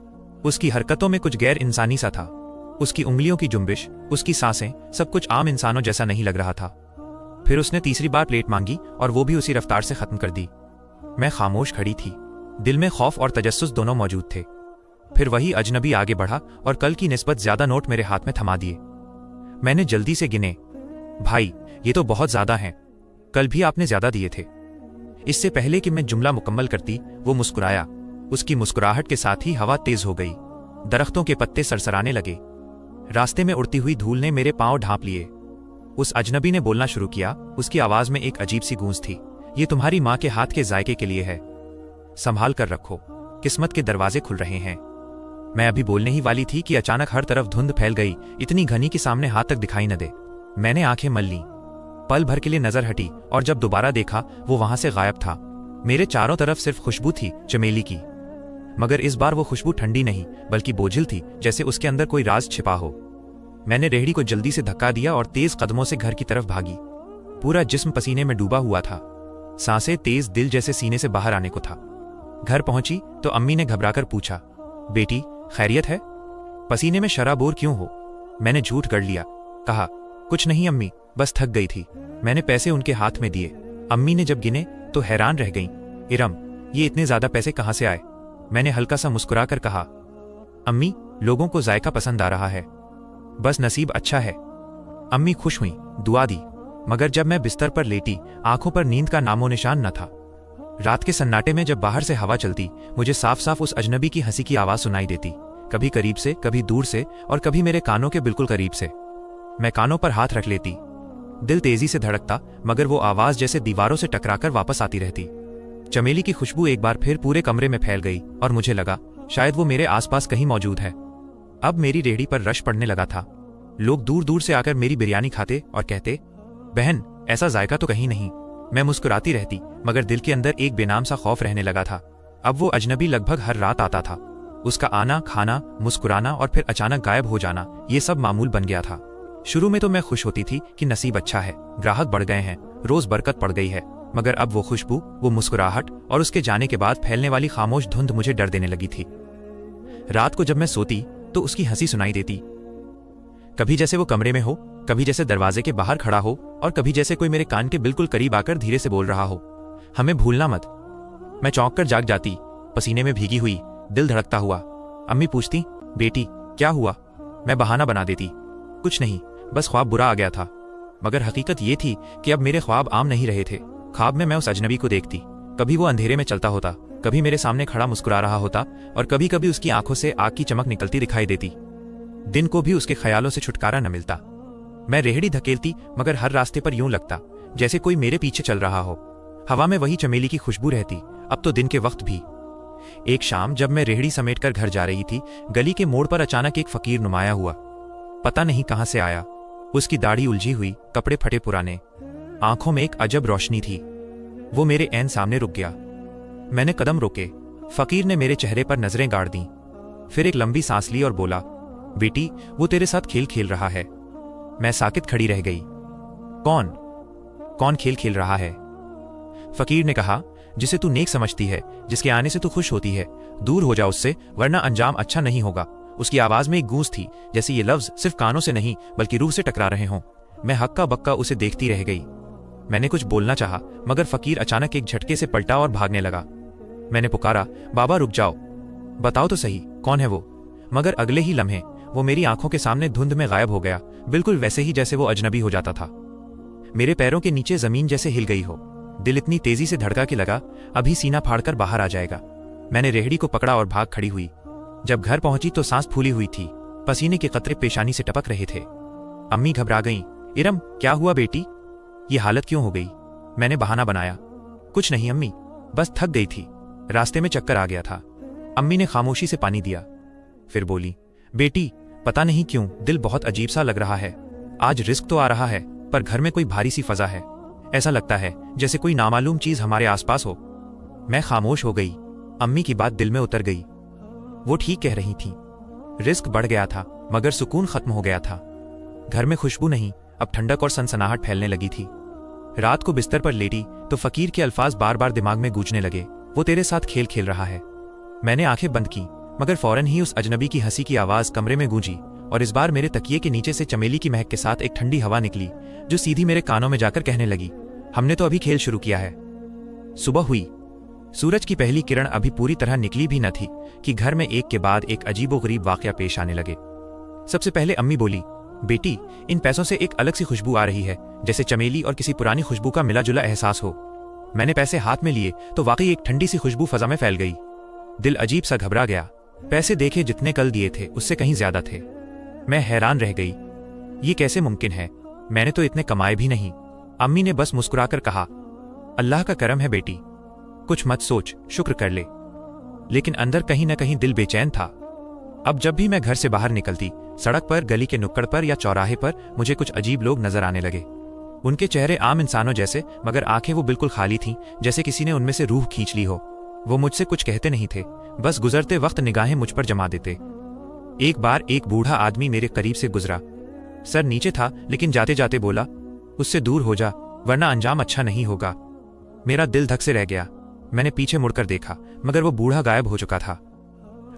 उसकी हरकतों में कुछ गैर इंसानी सा था। उसकी उंगलियों की जुम्बिश, उसकी सांसें, सब कुछ आम इंसानों जैसा नहीं लग रहा था। फिर उसने तीसरी बार प्लेट मांगी और वो भी उसी रफ्तार से खत्म कर दी। मैं खामोश खड़ी थी। दिल में खौफ और तजस्सुस दोनों मौजूद थे। फिर वही अजनबी आगे बढ़ा और कल की निस्बत ज्यादा नोट मेरे हाथ में थमा दिए। मैंने जल्दी से गिने। भाई ये तो बहुत ज्यादा हैं, कल भी आपने ज्यादा दिए थे। इससे पहले कि मैं जुमला मुकम्मल करती, वो मुस्कुराया। उसकी मुस्कुराहट के साथ ही हवा तेज हो गई। दरख्तों के पत्ते सरसराने लगे। रास्ते में उड़ती हुई धूल ने मेरे पांव ढांप लिए। उस अजनबी ने बोलना शुरू किया। उसकी आवाज में एक अजीब सी गूंज थी, ये तुम्हारी माँ के हाथ के जायके के लिए है, संभाल कर रखो, किस्मत के दरवाजे खुल रहे हैं। मैं अभी बोलने ही वाली थी कि अचानक हर तरफ धुंध फैल गई, इतनी घनी कि सामने हाथ तक दिखाई न दे। मैंने आंखें मल लीं। पल भर के लिए नजर हटी और जब दोबारा देखा, वो वहां से गायब था। मेरे चारों तरफ सिर्फ खुशबू थी, चमेली की। मगर इस बार वो खुशबू ठंडी नहीं, बल्कि बोझिल थी, जैसे उसके अंदर कोई राज छिपा हो। मैंने रेहड़ी को जल्दी से धक्का दिया और तेज कदमों से घर की तरफ भागी। पूरा जिस्म पसीने में डूबा हुआ था। सांसें तेज, दिल जैसे सीने से बाहर आने को था। घर पहुंची तो अम्मी ने घबराकर पूछा, बेटी खैरियत है? पसीने में शराबोर क्यों हो? मैंने झूठ गढ़ लिया, कहा कुछ नहीं अम्मी, बस थक गई थी। मैंने पैसे उनके हाथ में दिए। अम्मी ने जब गिने तो हैरान रह गईं। इरम, ये इतने ज्यादा पैसे कहां से आए? मैंने हल्का सा मुस्कुराकर कहा, अम्मी लोगों को जायका पसंद आ रहा है, बस नसीब अच्छा है। अम्मी खुश हुई, दुआ दी, मगर जब मैं बिस्तर पर लेटी आंखों पर नींद का नामो निशान न था। रात के सन्नाटे में जब बाहर से हवा चलती, मुझे साफ साफ उस अजनबी की हंसी की आवाज सुनाई देती, कभी करीब से, कभी दूर से, और कभी मेरे कानों के बिल्कुल करीब से। मैं कानों पर हाथ रख लेती, दिल तेजी से धड़कता, मगर वो आवाज जैसे दीवारों से टकराकर वापस आती रहती। चमेली की खुशबू एक बार फिर पूरे कमरे में फैल गई और मुझे लगा शायद वो मेरे आसपास कहीं मौजूद है। अब मेरी रेहड़ी पर रश पड़ने लगा था। लोग दूर दूर से आकर मेरी बिरयानी खाते और कहते, बहन ऐसा जायका तो कहीं नहीं। मैं मुस्कुराती रहती, मगर दिल के अंदर एक बेनाम सा खौफ रहने लगा था। अब वो अजनबी लगभग हर रात आता था। उसका आना, खाना, मुस्कुराना और फिर अचानक गायब हो जाना, ये सब मामूल बन गया था। शुरू में तो मैं खुश होती थी कि नसीब अच्छा है, ग्राहक बढ़ गए हैं, रोज बरकत पड़ गई है, मगर अब वो खुशबू, वो मुस्कुराहट और उसके जाने के बाद फैलने वाली खामोश धुंध मुझे डर देने लगी थी। रात को जब मैं सोती तो उसकी हंसी सुनाई देती, कभी जैसे वो कमरे में हो, कभी जैसे दरवाजे के बाहर खड़ा हो, और कभी जैसे कोई मेरे कान के बिल्कुल करीब आकर धीरे से बोल रहा हो, हमें भूलना मत। मैं चौंक कर जाग जाती, पसीने में भीगी हुई, दिल धड़कता हुआ। अम्मी पूछती, बेटी क्या हुआ? मैं बहाना बना देती, कुछ नहीं, बस ख्वाब बुरा आ गया था। मगर हकीकत ये थी कि अब मेरे ख्वाब आम नहीं रहे थे। ख्वाब में मैं उस अजनबी को देखती, कभी वो अंधेरे में चलता होता, कभी मेरे सामने खड़ा मुस्कुरा रहा होता, और कभी कभी उसकी आंखों से आग की चमक निकलती दिखाई देती। दिन को भी उसके ख्यालों से छुटकारा न मिलता। मैं रेहड़ी धकेलती, मगर हर रास्ते पर यूं लगता जैसे कोई मेरे पीछे चल रहा हो। हवा में वही चमेली की खुशबू रहती, अब तो दिन के वक्त भी। एक शाम जब मैं रेहड़ी समेटकर घर जा रही थी, गली के मोड़ पर अचानक एक फकीर नुमाया हुआ। पता नहीं कहां से आया। उसकी दाढ़ी उलझी हुई, कपड़े फटे पुराने, आंखों में एक अजब रोशनी थी। वो मेरे ऐन सामने रुक गया। मैंने कदम रोके। फकीर ने मेरे चेहरे पर नजरें गाड़ दी, फिर एक लंबी सांस ली और बोला, बेटी वो तेरे साथ खेल खेल रहा है। मैं साकित खड़ी रह गई। कौन कौन खेल खेल रहा है? फकीर ने कहा, जिसे तू नेक समझती है, जिसके आने से तू खुश होती है, दूर हो जा उससे, वरना अंजाम अच्छा नहीं होगा। उसकी आवाज में एक गूंज थी, जैसे ये लफ्ज सिर्फ कानों से नहीं बल्कि रूह से टकरा रहे हों। मैं हक्का बक्का उसे देखती रह गई। मैंने कुछ बोलना चाहा, मगर फकीर अचानक एक झटके से पलटा और भागने लगा। मैंने पुकारा, बाबा रुक जाओ, बताओ तो सही कौन है वो? मगर अगले ही लम्हे वो मेरी आंखों के सामने धुंध में गायब हो गया, बिल्कुल वैसे ही जैसे वो अजनबी हो जाता था। मेरे पैरों के नीचे जमीन जैसे हिल गई हो। दिल इतनी तेजी से धड़का कि लगा अभी सीना फाड़कर बाहर आ जाएगा। मैंने रेहड़ी को पकड़ा और भाग खड़ी हुई। जब घर पहुंची तो सांस फूली हुई थी, पसीने के कतरे पेशानी से टपक रहे थे। अम्मी घबरा गईं। इरम क्या हुआ बेटी, ये हालत क्यों हो गई? मैंने बहाना बनाया, कुछ नहीं अम्मी, बस थक गई थी, रास्ते में चक्कर आ गया था। अम्मी ने खामोशी से पानी दिया, फिर बोली, बेटी पता नहीं क्यों दिल बहुत अजीब सा लग रहा है। आज रिस्क तो आ रहा है, पर घर में कोई भारी सी फजा है। ऐसा लगता है जैसे कोई नामालूम चीज हमारे आसपास हो। मैं खामोश हो गई। अम्मी की बात दिल में उतर गई। वो ठीक कह रही थी। रिस्क बढ़ गया था, मगर सुकून खत्म हो गया था। घर में खुशबू नहीं, अब ठंडक और सनसनाहट फैलने लगी थी। रात को बिस्तर पर लेटी तो फकीर के अल्फाज बार बार दिमाग में गूंजने लगे, वो तेरे साथ खेल खेल रहा है। मैंने आंखें बंद की, मगर फौरन ही उस अजनबी की हंसी की आवाज कमरे में गूंजी, और इस बार मेरे तकिए के नीचे से चमेली की महक के साथ एक ठंडी हवा निकली, जो सीधी मेरे कानों में जाकर कहने लगी, हमने तो अभी खेल शुरू किया है। सुबह हुई। सूरज की पहली किरण अभी पूरी तरह निकली भी न थी कि घर में एक के बाद एक अजीबोगरीब वाकया पेश आने लगे। सबसे पहले अम्मी बोली, बेटी इन पैसों से एक अलग सी खुशबू आ रही है, जैसे चमेली और किसी पुरानी खुशबू का मिला जुला एहसास हो। मैंने पैसे हाथ में लिए तो वाकई एक ठंडी सी खुशबू फजा में फैल गई। दिल अजीब सा घबरा गया। पैसे देखे जितने कल दिए थे उससे कहीं ज्यादा थे। मैं हैरान रह गई, ये कैसे मुमकिन है? मैंने तो इतने कमाए भी नहीं। अम्मी ने बस मुस्कुराकर कहा, अल्लाह का करम है बेटी, कुछ मत सोच, शुक्र कर ले। लेकिन अंदर कहीं न कहीं दिल बेचैन था। अब जब भी मैं घर से बाहर निकलती, सड़क पर, गली के नुक्कड़ पर या चौराहे पर मुझे कुछ अजीब लोग नजर आने लगे। उनके चेहरे आम इंसानों जैसे, मगर आंखें वो बिल्कुल खाली थीं, जैसे किसी ने उनमें से रूह खींच ली हो। वो मुझसे कुछ कहते नहीं थे, बस गुजरते वक्त निगाहें मुझ पर जमा देते। एक बार एक बूढ़ा आदमी मेरे करीब से गुजरा। सर नीचे था, लेकिन जाते जाते बोला, उससे दूर हो जा, वरना अंजाम अच्छा नहीं होगा। मेरा दिल धक से रह गया। मैंने पीछे मुड़कर देखा, मगर वो बूढ़ा गायब हो चुका था।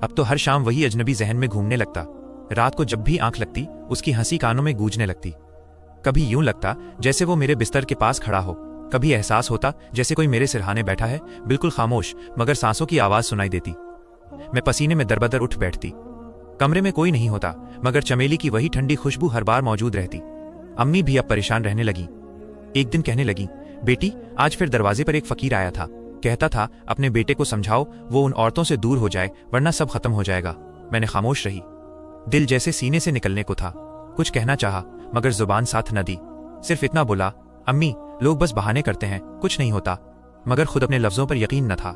अब तो हर शाम वही अजनबी जहन में घूमने लगता। रात को जब भी आंख लगती, उसकी हंसी कानों में गूंजने लगती। कभी यूं लगता जैसे वो मेरे बिस्तर के पास खड़ा हो, कभी एहसास होता जैसे कोई मेरे सिरहाने बैठा है, बिल्कुल खामोश, मगर सांसों की आवाज सुनाई देती। मैं पसीने में दरबदर उठ बैठती। कमरे में कोई नहीं होता, मगर चमेली की वही ठंडी खुशबू हर बार मौजूद रहती। अम्मी भी अब परेशान रहने लगी। एक दिन कहने लगी, बेटी, आज फिर दरवाजे पर एक फकीर आया था। कहता था अपने बेटे को समझाओ वो उन औरतों से दूर हो जाए, वरना सब खत्म हो जाएगा। मैंने खामोश रही। दिल जैसे सीने से निकलने को था। कुछ कहना चाहा, मगर जुबान साथ न दी। सिर्फ इतना बोला, अम्मी, लोग बस बहाने करते हैं, कुछ नहीं होता। मगर खुद अपने लफ्जों पर यकीन न था।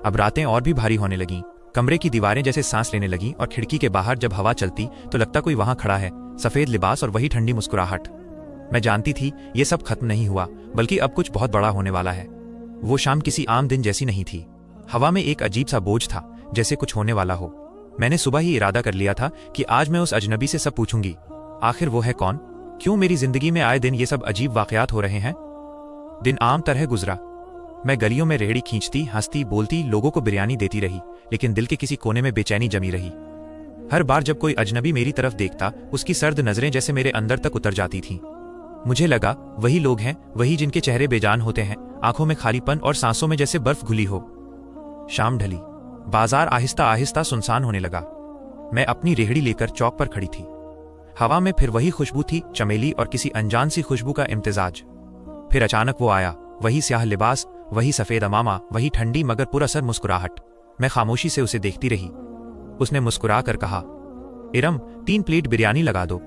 अब रातें और भी भारी होने लगीं। कमरे की दीवारें जैसे सांस लेने लगीं और खिड़की के बाहर जब हवा चलती तो लगता कोई वहां खड़ा है, सफेद लिबास और वही ठंडी मुस्कुराहट। मैं जानती थी ये सब खत्म नहीं हुआ, बल्कि अब कुछ बहुत बड़ा होने वाला है। वो शाम किसी आम दिन जैसी नहीं थी। हवा में एक अजीब सा बोझ था, जैसे कुछ होने वाला हो। मैंने सुबह ही इरादा कर लिया था कि आज मैं उस अजनबी से सब पूछूंगी। आखिर वो है कौन? क्यों मेरी जिंदगी में आए दिन ये सब अजीब वाकयात हो रहे हैं? दिन आम तरह गुजरा। मैं गलियों में रेहड़ी खींचती, हंसती, बोलती, लोगों को बिरयानी देती रही, लेकिन दिल के किसी कोने में बेचैनी जमी रही। हर बार जब कोई अजनबी मेरी तरफ देखता, उसकी सर्द नजरें जैसे मेरे अंदर तक उतर जाती थीं। मुझे लगा वही लोग हैं, वही जिनके चेहरे बेजान होते हैं, आंखों में खालीपन और सांसों में जैसे बर्फ घुली हो। शाम ढली। बाजार आहिस्ता आहिस्ता सुनसान होने लगा। मैं अपनी रेहड़ी लेकर चौक पर खड़ी थी। हवा में फिर वही खुशबू थी, चमेली और किसी अनजान सी खुशबू का इम्तिजाज। फिर अचानक वो आया, वही स्याह लिबास, वही सफेद अमामा, वही ठंडी मगर पुरअसर मुस्कुराहट। मैं खामोशी से उसे देखती रही। उसने मुस्कुरा कर कहा, इरम, 3 प्लेट बिरयानी लगा दो।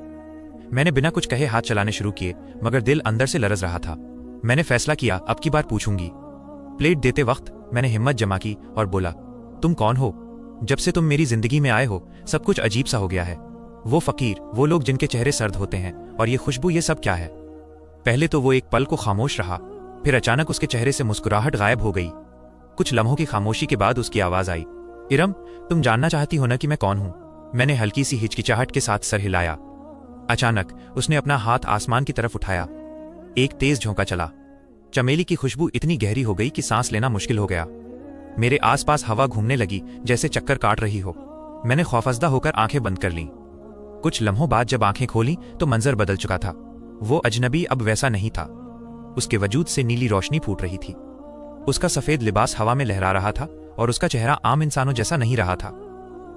मैंने बिना कुछ कहे हाथ चलाने शुरू किए, मगर दिल अंदर से लरज रहा था। मैंने फैसला किया, अब की बार पूछूंगी। प्लेट देते वक्त मैंने हिम्मत जमा की और बोला, तुम कौन हो? जब से तुम मेरी जिंदगी में आए हो, सब कुछ अजीब सा हो गया है। वो फकीर, वो लोग जिनके चेहरे सर्द होते हैं, और ये खुशबू, ये सब क्या है? पहले तो वो एक पल को खामोश रहा, फिर अचानक उसके चेहरे से मुस्कुराहट गायब हो गई। कुछ लम्हों की खामोशी के बाद उसकी आवाज आई, इरम, तुम जानना चाहती हो ना कि मैं कौन हूं? मैंने हल्की सी हिचकिचाहट के साथ सर हिलाया। अचानक उसने अपना हाथ आसमान की तरफ उठाया। एक तेज झोंका चला। चमेली की खुशबू इतनी गहरी हो गई कि सांस लेना मुश्किल हो गया। मेरे आसपास हवा घूमने लगी, जैसे चक्कर काट रही हो। मैंने खौफजदा होकर आंखें बंद कर लीं। कुछ लम्हों बाद जब आंखें खोली तो मंजर बदल चुका था। वो अजनबी अब वैसा नहीं था। उसके वजूद से नीली रोशनी फूट रही थी। उसका सफेद लिबास हवा में लहरा रहा था और उसका चेहरा आम इंसानों जैसा नहीं रहा था।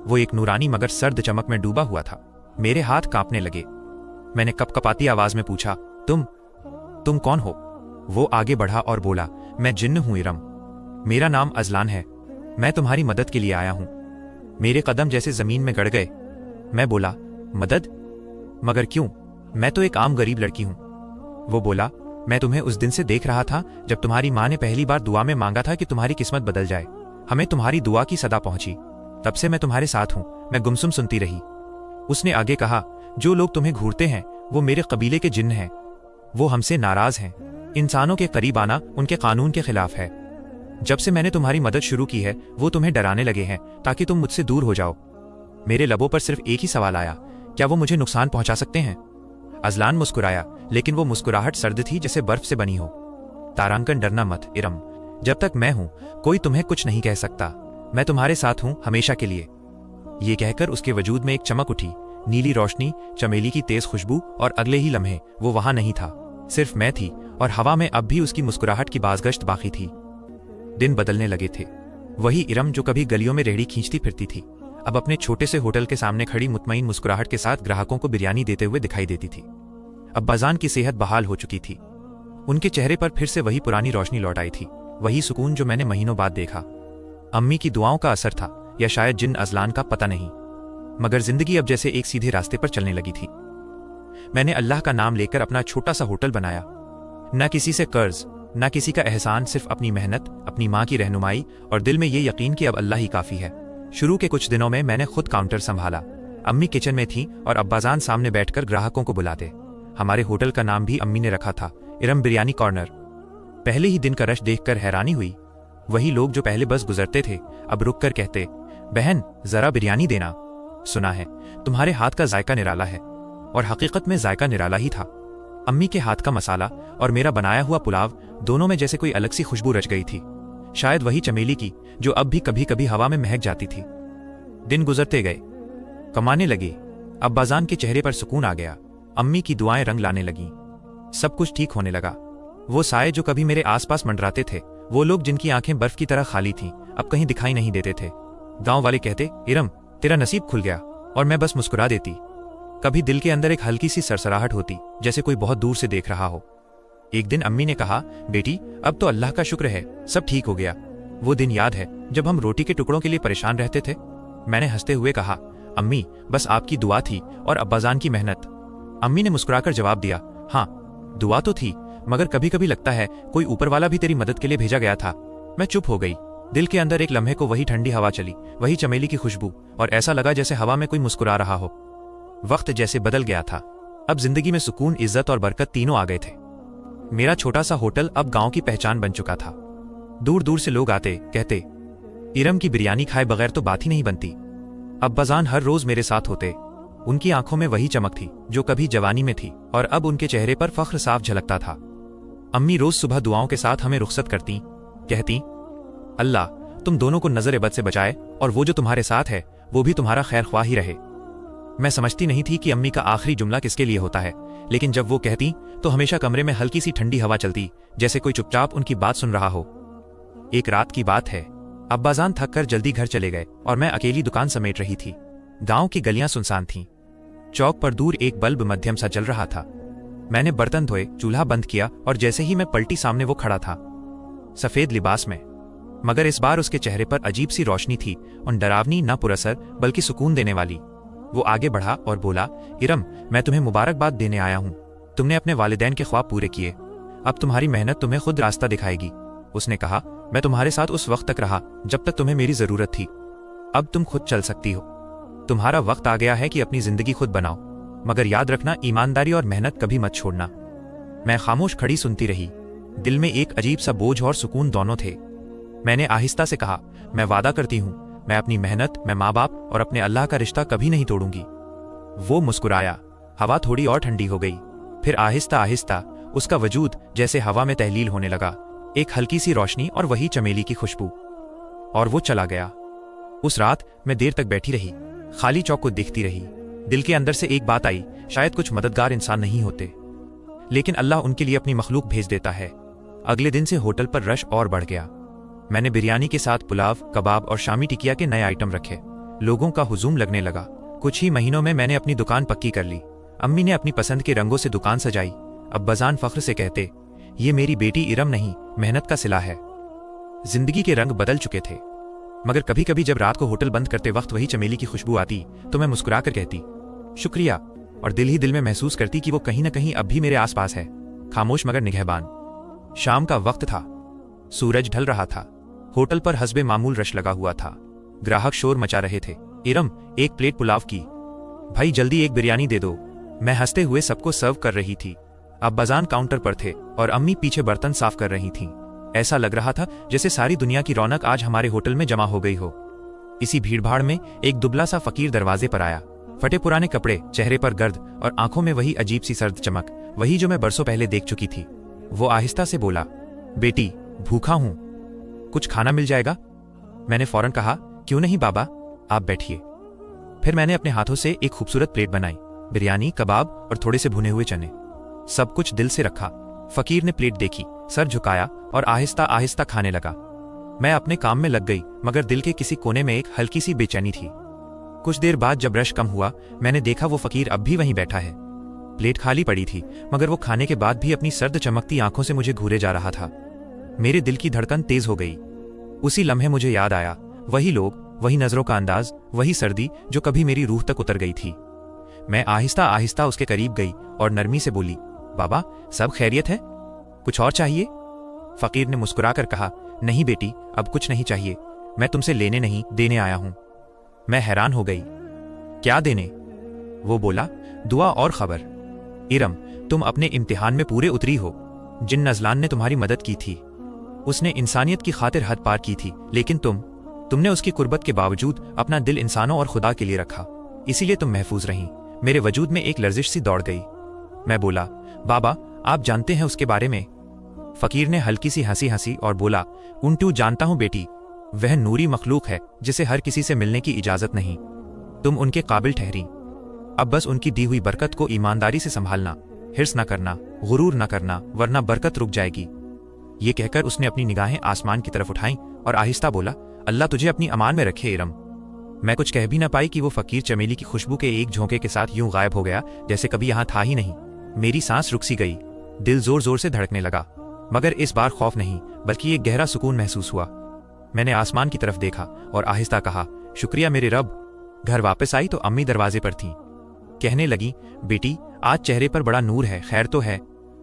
वो एक नूरानी मगर सर्द चमक में डूबा हुआ था। मेरे हाथ कांपने लगे। मैंने कपकपाती आवाज में पूछा, तुम कौन हो? वो आगे बढ़ा और बोला, मैं जिन्न हूं इरम। मेरा नाम अजलान है। मैं तुम्हारी मदद के लिए आया हूं। मेरे कदम जैसे जमीन में गड़ गए। मैं बोला, मदद? मगर क्यों? मैं तो एक आम गरीब लड़की हूं। वो बोला, मैं तुम्हें उस दिन से देख रहा था जब तुम्हारी माँ ने पहली बार दुआ में मांगा था कि तुम्हारी किस्मत बदल जाए। हमें तुम्हारी दुआ की सदा पहुंची। तब से मैं तुम्हारे साथ हूं। मैं गुमसुम सुनती रही। उसने आगे कहा, जो लोग तुम्हें घूरते हैं वो मेरे कबीले के जिन्न हैं। वो हमसे नाराज हैं। इंसानों के करीब आना उनके कानून के खिलाफ है। जब से मैंने तुम्हारी मदद शुरू की है, वो तुम्हें डराने लगे हैं ताकि तुम मुझसे दूर हो जाओ। मेरे लबों पर सिर्फ एक ही सवाल आया, क्या वो मुझे नुकसान पहुंचा सकते हैं? अजलान मुस्कुराया, लेकिन वो मुस्कुराहट सर्द थी जैसे बर्फ से बनी हो। तारांकन, डरना मत इरम। जब तक मैं हूं, कोई तुम्हें कुछ नहीं कह सकता। मैं तुम्हारे साथ हूं हमेशा के लिए। ये कहकर उसके वजूद में एक चमक उठी। नीली रोशनी, चमेली की तेज खुशबू, और अगले ही लम्हे वो वहां नहीं था, सिर्फ मैं थी, और हवा में अब भी उसकी मुस्कुराहट की बाज़गश्त बाकी थी। दिन बदलने लगे थे। वही इरम जो कभी गलियों में रेहड़ी खींचती फिरती थी, अब अपने छोटे से होटल के सामने खड़ी मुतमईन मुस्कुराहट के साथ ग्राहकों को बिरयानी देते हुए दिखाई देती थी। अब्बाजान की सेहत बहाल हो चुकी थी। उनके चेहरे पर फिर से वही पुरानी रोशनी लौट आई थी, वही सुकून जो मैंने महीनों बाद देखा। अम्मी की दुआओं का असर था, या शायद जिन अजलान का, पता नहीं, मगर जिंदगी अब जैसे एक सीधे रास्ते पर चलने लगी थी। मैंने अल्लाह का नाम लेकर अपना छोटा सा होटल बनाया। न किसी से कर्ज, न किसी का एहसान, सिर्फ अपनी मेहनत, अपनी माँ की रहनुमाई और दिल में ये यकीन कि अब अल्लाह ही काफी है। शुरू के कुछ दिनों में मैंने खुद काउंटर संभाला। अम्मी किचन में थी और अब्बाजान सामने बैठकर ग्राहकों को बुलाते। हमारे होटल का नाम भी अम्मी ने रखा था, इरम बिरयानी कॉर्नर। पहले ही दिन का रश देखकर हैरानी हुई। वही लोग जो पहले बस गुजरते थे, अब रुक कर कहते, बहन जरा बिरयानी देना। सुना है तुम्हारे हाथ का जायका निराला है। और हकीकत में जायका निराला ही था। अम्मी के हाथ का मसाला और मेरा बनाया हुआ पुलाव दोनों में जैसे कोई अलग सी खुशबू रच गई थी, शायद वही चमेली की जो अब भी कभी कभी हवा में महक जाती थी। दिन गुजरते गए, कमाने लगे। अब्बाजान के चेहरे पर सुकून आ गया, अम्मी की दुआएं रंग लाने लगीं, सब कुछ ठीक होने लगा। वो साए जो कभी मेरे आसपास मंडराते थे, वो लोग जिनकी आंखें बर्फ की तरह खाली थीं, अब कहीं दिखाई नहीं देते थे। गांव वाले कहते, इरम तेरा नसीब खुल गया, और मैं बस मुस्कुरा देती। कभी दिल के अंदर एक हल्की सी सरसराहट होती, जैसे कोई बहुत दूर से देख रहा हो। एक दिन अम्मी ने कहा, बेटी अब तो अल्लाह का शुक्र है, सब ठीक हो गया। वो दिन याद है जब हम रोटी के टुकड़ों के लिए परेशान रहते थे? मैंने हंसते हुए कहा, अम्मी बस आपकी दुआ थी और अब्बाजान की मेहनत। अम्मी ने मुस्कुराकर जवाब दिया, हाँ दुआ तो थी, मगर कभी कभी लगता है कोई ऊपर वाला भी तेरी मदद के लिए भेजा गया था। मैं चुप हो गई। दिल के अंदर एक लम्हे को वही ठंडी हवा चली, वही चमेली की खुशबू, और ऐसा लगा जैसे हवा में कोई मुस्कुरा रहा हो। वक्त जैसे बदल गया था। अब जिंदगी में सुकून, इज्जत और बरकत तीनों आ गए थे। मेरा छोटा सा होटल अब गांव की पहचान बन चुका था। दूर दूर से लोग आते, कहते, इरम की बिरयानी खाए बगैर तो बात ही नहीं बनती। अब्बाजान हर रोज मेरे साथ होते। उनकी आंखों में वही चमक थी जो कभी जवानी में थी, और अब उनके चेहरे पर फख्र साफ झलकता था। अम्मी रोज सुबह दुआओं के साथ हमें रुखसत करती, कहती, अल्लाह तुम दोनों को नजर बद से बचाए, और वो जो तुम्हारे साथ है वो भी तुम्हारा खैर ख्वाह ही रहे। मैं समझती नहीं थी कि अम्मी का आखिरी जुमला किसके लिए होता है, लेकिन जब वो कहती तो हमेशा कमरे में हल्की सी ठंडी हवा चलती, जैसे कोई चुपचाप उनकी बात सुन रहा हो। एक रात की बात है, अब्बाजान थक कर जल्दी घर चले गए और मैं अकेली दुकान समेट रही थी। गांव की गलियां सुनसान थीं। चौक पर दूर एक बल्ब मध्यम सा जल रहा था। मैंने बर्तन धोए, चूल्हा बंद किया, और जैसे ही मैं पलटी सामने वो खड़ा था, सफेद लिबास में, मगर इस बार उसके चेहरे पर अजीब सी रोशनी थी, और डरावनी, न पुरअसर बल्कि सुकून देने वाली। वो आगे बढ़ा और बोला, इरम मैं तुम्हें मुबारकबाद देने आया हूं। तुमने अपने वालिदैन के ख्वाब पूरे किए, अब तुम्हारी मेहनत तुम्हें खुद रास्ता दिखाएगी। उसने कहा, मैं तुम्हारे साथ उस वक्त तक रहा जब तक तुम्हें मेरी जरूरत थी। अब तुम खुद चल सकती हो। तुम्हारा वक्त आ गया है कि अपनी जिंदगी खुद बनाओ, मगर याद रखना ईमानदारी और मेहनत कभी मत छोड़ना। मैं खामोश खड़ी सुनती रही। दिल में एक अजीब सा बोझ और सुकून दोनों थे। मैंने आहिस्ता से कहा, मैं वादा करती हूं, मैं अपनी मेहनत, मैं माँ बाप और अपने अल्लाह का रिश्ता कभी नहीं तोड़ूंगी। वो मुस्कुराया। हवा थोड़ी और ठंडी हो गई। फिर आहिस्ता आहिस्ता उसका वजूद जैसे हवा में तहलील होने लगा, एक हल्की सी रोशनी और वही चमेली की खुशबू, और वो चला गया। उस रात मैं देर तक बैठी रही, खाली चौक को देखती रही। दिल के अंदर से एक बात आई, शायद कुछ मददगार इंसान नहीं होते, लेकिन अल्लाह उनके लिए अपनी मखलूक भेज देता है। अगले दिन से होटल पर रश और बढ़ गया। मैंने बिरयानी के साथ पुलाव, कबाब और शामी टिकिया के नए आइटम रखे। लोगों का हुजूम लगने लगा। कुछ ही महीनों में मैंने अपनी दुकान पक्की कर ली। अम्मी ने अपनी पसंद के रंगों से दुकान सजाई। अब्बाजान फख्र से कहते, ये मेरी बेटी इरम नहीं, मेहनत का सिला है। जिंदगी के रंग बदल चुके थे, मगर कभी कभी जब रात को होटल बंद करते वक्त वही चमेली की खुशबू आती तो मैं मुस्कुराकर कहती, शुक्रिया, और दिल ही दिल में महसूस करती कि वो कहीं न कहीं अब भी मेरे आसपास है, खामोश मगर निगहबान। शाम का वक्त था। सूरज ढल रहा था। होटल पर हस्बे मामूल रश लगा हुआ था। ग्राहक शोर मचा रहे थे। इरम एक प्लेट पुलाव की, भाई जल्दी एक बिरयानी दे दो। मैं हंसते हुए सबको सर्व कर रही थी। अब्बाजान काउंटर पर थे और अम्मी पीछे बर्तन साफ कर रही थीं। ऐसा लग रहा था जैसे सारी दुनिया की रौनक आज हमारे होटल में जमा हो गई हो। इसी भीड़भाड़ में एक दुबला सा फकीर दरवाजे पर आया। फटे पुराने कपड़े, चेहरे पर गर्द और आंखों में वही अजीब सी सर्द चमक, वही जो मैं बरसों पहले देख चुकी थी। वो आहिस्ता से बोला, बेटी भूखा हूं, कुछ खाना मिल जाएगा? मैंने फौरन कहा, क्यों नहीं बाबा, आप बैठिए। फिर मैंने अपने हाथों से एक खूबसूरत प्लेट बनाई, बिरयानी, कबाब और थोड़े से भुने हुए चने। सब कुछ दिल से रखा। फकीर ने प्लेट देखी, सर झुकाया और आहिस्ता आहिस्ता खाने लगा। मैं अपने काम में लग गई, मगर दिल के किसी कोने में एक हल्की सी बेचैनी थी। कुछ देर बाद जब रश कम हुआ, मैंने देखा वो फकीर अब भी वहीं बैठा है। प्लेट खाली पड़ी थी, मगर वो खाने के बाद भी अपनी सर्द चमकती आंखों से मुझे घूरे जा रहा था। मेरे दिल की धड़कन तेज हो गई। उसी लम्हे मुझे याद आया, वही लोग, वही नजरों का अंदाज, वही सर्दी जो कभी मेरी रूह तक उतर गई थी। मैं आहिस्ता आहिस्ता उसके करीब गई और नरमी से बोली, बाबा सब खैरियत है? कुछ और चाहिए? फकीर ने मुस्कुराकर कहा, नहीं बेटी, अब कुछ नहीं चाहिए। मैं तुमसे लेने नहीं, देने आया हूं। मैं हैरान हो गई। क्या देने? वो बोला, दुआ और खबर। इरम, तुम अपने इम्तिहान में पूरे उतरी हो। जिन नजलान ने तुम्हारी मदद की थी, उसने इंसानियत की खातिर हद पार की थी, लेकिन तुमने उसकी कुर्बत के बावजूद अपना दिल इंसानों और खुदा के लिए रखा। इसीलिए तुम महफूज रहीं। मेरे वजूद में एक लर्जिश सी दौड़ गई। मैं बोला, बाबा आप जानते हैं उसके बारे में? फकीर ने हल्की सी हंसी हंसी और बोला, उन्टू जानता हूं बेटी, वह नूरी मखलूक है जिसे हर किसी से मिलने की इजाजत नहीं। तुम उनके काबिल ठहरी। अब बस उनकी दी हुई बरकत को ईमानदारी से संभालना, हिर्स न करना, गुरूर न करना, वरना बरकत रुक जाएगी। ये कहकर उसने अपनी निगाहें आसमान की तरफ उठाईं और आहिस्ता बोला, अल्लाह तुझे अपनी अमान में रखे इरम। मैं कुछ कह भी न पाई कि वो फकीर चमेली की खुशबू के एक झोंके के साथ यूं गायब हो गया जैसे कभी यहां था ही नहीं। मेरी सांस रुक सी गई, दिल जोर जोर से धड़कने लगा, मगर इस बार खौफ नहीं बल्कि एक गहरा सुकून महसूस हुआ। मैंने आसमान की तरफ देखा और आहिस्ता कहा, शुक्रिया मेरे रब। घर वापस आई तो अम्मी दरवाजे पर थीं। कहने लगी, बेटी आज चेहरे पर बड़ा नूर है, खैर तो है?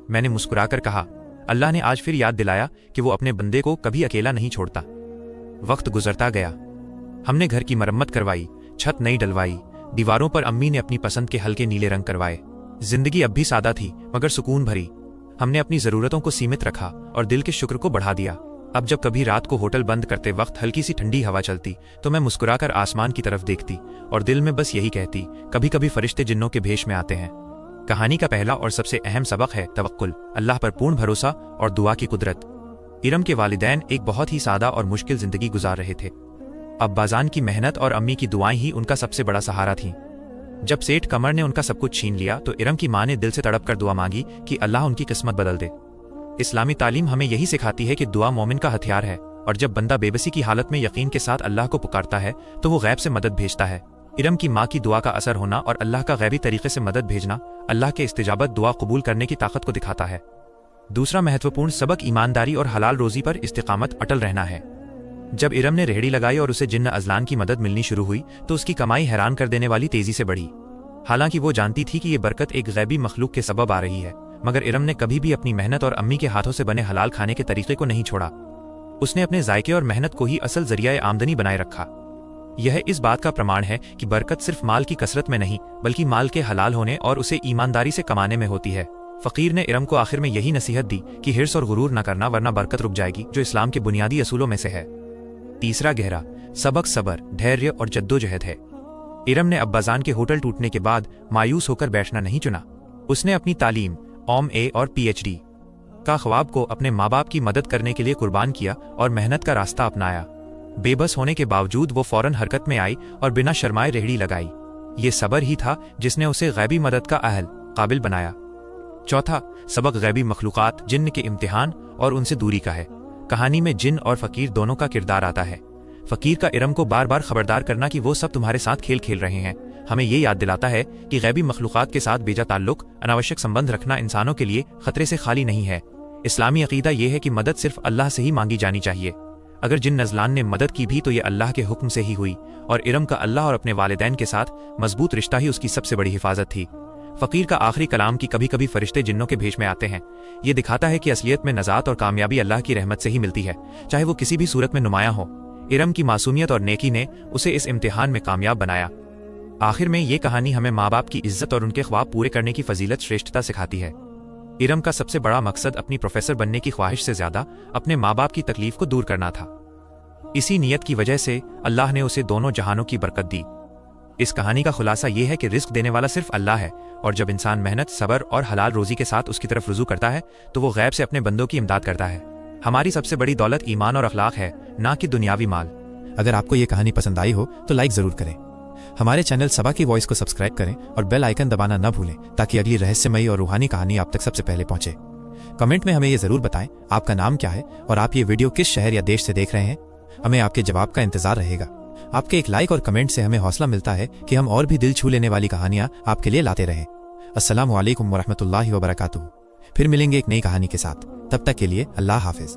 मैंने मुस्कुराकर कहा, अल्लाह ने आज फिर याद दिलाया कि वो अपने बंदे को कभी अकेला नहीं छोड़ता। वक्त गुजरता गया। हमने घर की मरम्मत करवाई, छत नई डलवाई, दीवारों पर अम्मी ने अपनी पसंद के हल्के नीले रंग करवाए। जिंदगी अब भी सादा थी मगर सुकून भरी। हमने अपनी जरूरतों को सीमित रखा और दिल के शुक्र को बढ़ा दिया। अब जब कभी रात को होटल बंद करते वक्त हल्की सी ठंडी हवा चलती तो मैं मुस्कुराकर आसमान की तरफ देखती और दिल में बस यही कहती, कभी कभी फरिश्ते जिन्नों के भेष में आते हैं। कहानी का पहला और सबसे अहम सबक है तवक्कुल, अल्लाह पर पूर्ण भरोसा और दुआ की कुदरत। इरम के वालिदैन एक बहुत ही सादा और मुश्किल जिंदगी गुजार रहे थे। अब्बाजान की मेहनत और अम्मी की दुआएं ही उनका सबसे बड़ा सहारा थीं। जब सेठ कमर ने उनका सब कुछ छीन लिया तो इरम की मां ने दिल से तड़प कर दुआ मांगी कि अल्लाह उनकी किस्मत बदल दे। इस्लामी तालीम हमें यही सिखाती है कि दुआ मोमिन का हथियार है और जब बंदा बेबसी की हालत में यकीन के साथ अल्लाह को पुकारता है तो वो गैब से मदद भेजता है। इरम की मां की दुआ का असर होना और अल्लाह का गैबी तरीके से मदद भेजना अल्लाह के इस्तिजाबत दुआ कबूल करने की ताकत को दिखाता है। दूसरा महत्वपूर्ण सबक ईमानदारी और हलाल रोजी पर इस्तिकामत अटल रहना है। जब इरम ने रेहड़ी लगाई और उसे जिन्न अजलान की मदद मिलनी शुरू हुई तो उसकी कमाई हैरान कर देने वाली तेजी से बढ़ी। हालांकि वो जानती थी कि ये बरकत एक गैबी मखलूक के सबब आ रही है, मगर इरम ने कभी भी अपनी मेहनत और अम्मी के हाथों से बने हलाल खाने के तरीके को नहीं छोड़ा। उसने अपने जायके और मेहनत को ही असल जरिया आमदनी बनाए रखा। यह इस बात का प्रमाण है कि बरकत सिर्फ माल की कसरत में नहीं बल्कि माल के हलाल होने और उसे ईमानदारी से कमाने में होती है। फकीर ने इरम को आखिर में यही नसीहत दी कि हिर्स और गुरूर न करना वरना बरकत रुक जाएगी, जो इस्लाम के बुनियादी असूलों में से है। तीसरा गहरा सबक सब्र, धैर्य और जद्दोजहद है। इरम ने अब्बाजान के होटल टूटने के बाद मायूस होकर बैठना नहीं चुना। उसने अपनी तालीम, MA और PhD का ख्वाब को अपने माँ बाप की मदद करने के लिए कुर्बान किया और मेहनत का रास्ता अपनाया। बेबस होने के बावजूद वो फौरन हरकत में आई और बिना शर्माए रेहड़ी लगाई। ये सब्र ही था जिसने उसे गैबी मदद का अहल काबिल बनाया। चौथा सबक गैबी मखलूकात, जिन्न के इम्तिहान और उनसे दूरी का है। कहानी में जिन और फकीर दोनों का किरदार आता है। फकीर का इरम को बार बार खबरदार करना कि वो सब तुम्हारे साथ खेल खेल रहे हैं हमें ये याद दिलाता है कि गैबी मखलूकात के साथ बेजा ताल्लुक, अनावश्यक संबंध रखना इंसानों के लिए खतरे से खाली नहीं है। इस्लामी अकीदा ये है कि मदद सिर्फ अल्लाह से ही मांगी जानी चाहिए। अगर जिन नजलान ने मदद की भी तो ये अल्लाह के हुक्म से ही हुई और इरम का अल्लाह और अपने वालिदैन के साथ मजबूत रिश्ता ही उसकी सबसे बड़ी हिफाजत थी। फकीर का आखिरी कलाम कि कभी कभी फरिश्ते जिन्नों के भेष में आते हैं, ये दिखाता है कि असलियत में नजात और कामयाबी अल्लाह की रहमत से ही मिलती है, चाहे वो किसी भी सूरत में नुमाया हो। इरम की मासूमियत और नेकी ने उसे इस इम्तिहान में कामयाब बनाया। आखिर में ये कहानी हमें माँ बाप की इज्जत और उनके ख्वाब पूरे करने की फजीलत श्रेष्ठता सिखाती है। इरम का सबसे बड़ा मकसद अपनी प्रोफेसर बनने की ख्वाहिश से ज्यादा अपने माँ बाप की तकलीफ को दूर करना था। इसी नीयत की वजह से अल्लाह ने उसे दोनों जहानों की बरकत दी। इस कहानी का खुलासा यह है कि रिस्क देने वाला सिर्फ अल्लाह है और जब इंसान मेहनत, सब्र और हलाल रोजी के साथ उसकी तरफ रुजू करता है तो वो गैब से अपने बंदों की इमदाद करता है। हमारी सबसे बड़ी दौलत ईमान और अखलाक है, ना कि दुनियावी माल। अगर आपको ये कहानी पसंद आई हो तो लाइक जरूर करें। हमारे चैनल सबा की वॉइस को सब्सक्राइब करें और बेल आइकन दबाना न भूलें ताकि अगली रहस्यमयी और रूहानी कहानी आप तक सबसे पहले पहुंचे। कमेंट में हमें ये जरूर बताएं आपका नाम क्या है और आप ये वीडियो किस शहर या देश से देख रहे हैं। हमें आपके जवाब का इंतजार रहेगा। आपके एक लाइक और कमेंट से हमें हौसला मिलता है कि हम और भी दिल छू लेने वाली कहानियां आपके लिए लाते रहें। अस्सलामु अलैकुम वरहमतुल्लाहि वबरकातुहू। फिर मिलेंगे एक नई कहानी के साथ। तब तक के लिए अल्लाह हाफिज।